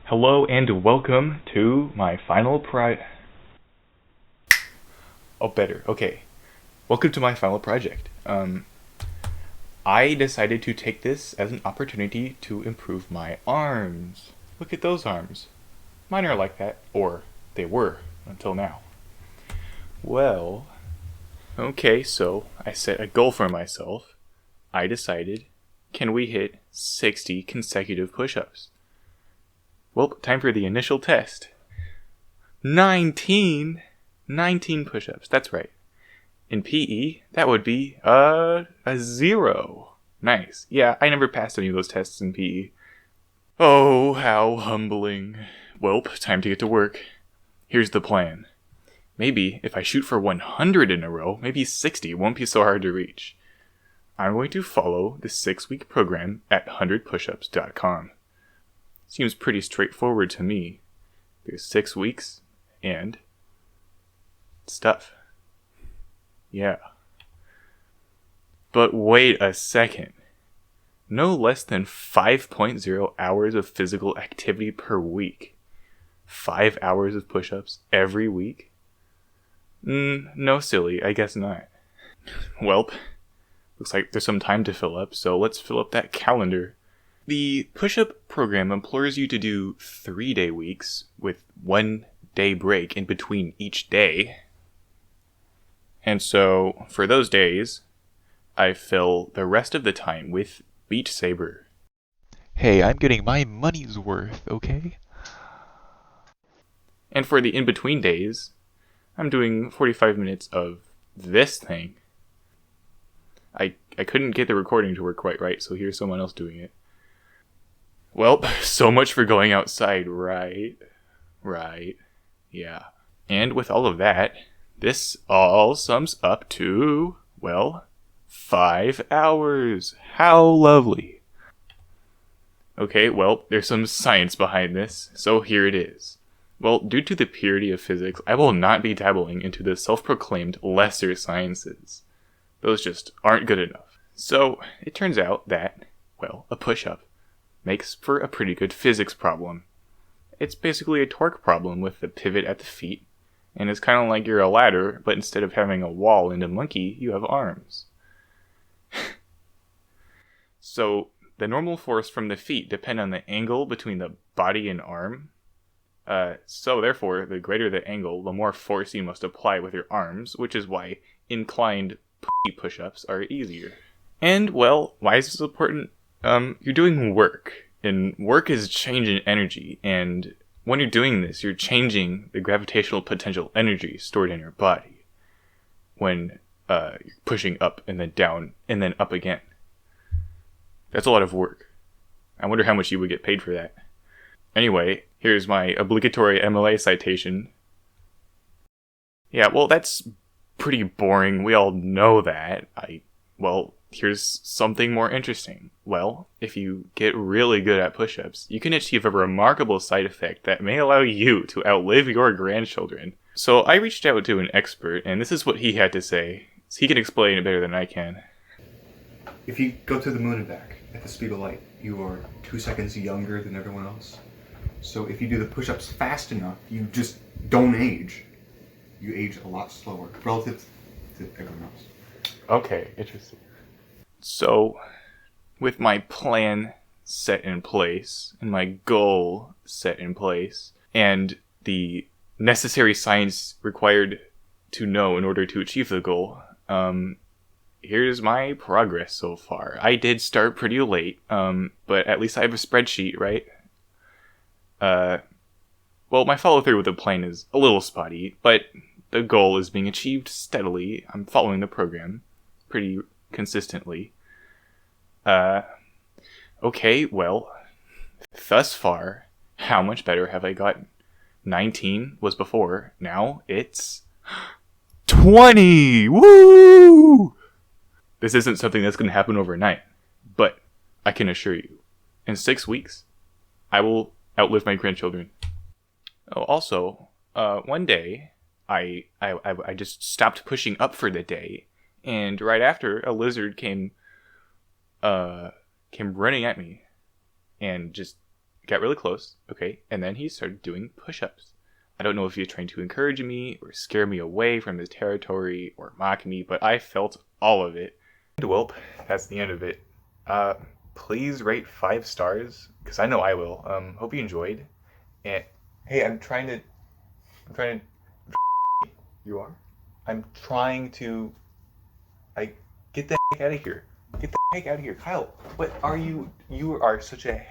Hello and welcome to my final Okay. Welcome to my final project. I decided to take this as an opportunity to improve my arms. Look at those arms. Mine are like that, or they were until now. Well, okay, so I set a goal for myself. I decided, can we hit 60 consecutive push-ups? Well, time for the initial test. 19 push-ups, that's right. In PE, that would be a 0. Nice. Yeah, I never passed any of those tests in PE. Oh, how humbling. Well, time to get to work. Here's the plan. Maybe if I shoot for 100 in a row, maybe 60 won't be so hard to reach. I'm going to follow the 6-week program at 100pushups.com. Seems pretty straightforward to me. There's 6 weeks and stuff. Yeah. But wait a second. No less than 5.0 hours of physical activity per week. 5 hours of push-ups every week? No silly, I guess not. Welp, looks like there's some time to fill up, so let's fill up that calendar. The Pushup Program implores you to do 3-day weeks with 1 day break in between each day. And so, for those days, I fill the rest of the time with Beat Saber. Hey, I'm getting my money's worth, okay? And for the in-between days, I'm doing 45 minutes of this thing. I couldn't get the recording to work quite right, so here's someone else doing it. Well, so much for going outside, right? Right. Yeah. And with all of that, this all sums up to, well, 5 hours. How lovely. Okay, well, there's some science behind this, so here it is. Well, due to the purity of physics, I will not be dabbling into the self-proclaimed lesser sciences. Those just aren't good enough. So, it turns out that, well, a push-up makes for a pretty good physics problem. It's basically a torque problem with the pivot at the feet, and it's kind of like you're a ladder, but instead of having a wall and a monkey, you have arms. So, the normal force from the feet depend on the angle between the body and arm. So therefore, the greater the angle, the more force you must apply with your arms, which is why inclined push-ups are easier. And, well, why is this important? You're doing work, and work is change in energy, and when you're doing this, you're changing the gravitational potential energy stored in your body when you're pushing up and then down and then up again. That's a lot of work. I wonder how much you would get paid for that. Anyway, here's my obligatory MLA citation. Yeah, well, that's pretty boring. We all know that. Here's something more interesting. Well, if you get really good at push-ups, you can achieve a remarkable side effect that may allow you to outlive your grandchildren. So I reached out to an expert, and this is what he had to say. So he can explain it better than I can. If you go to the moon and back at the speed of light, you are 2 seconds younger than everyone else. So if you do the push-ups fast enough, you just don't age. You age a lot slower relative to everyone else. Okay, interesting. So, with my plan set in place, and my goal set in place, and the necessary science required to know in order to achieve the goal, here's my progress so far. I did start pretty late, but at least I have a spreadsheet, right? Well, my follow-through with the plan is a little spotty, but the goal is being achieved steadily. I'm following the program pretty consistently. Okay, well, thus far, how much better have I gotten? 19 was before, now it's 20! Woo! This isn't something that's going to happen overnight, but I can assure you, in 6 weeks, I will outlive my grandchildren. Oh, also, one day, I just stopped pushing up for the day, and right after, a lizard came running at me, and just got really close, okay, and then he started doing push-ups. I don't know if he was trying to encourage me or scare me away from his territory or mock me, but I felt all of it. Welp, that's the end of it. Please rate 5 stars, because I know I will. Hope you enjoyed. And hey, I'm trying to. You are? I'm trying to. Get the heck out of here. Get the heck out of here. Kyle, what are you? You are such a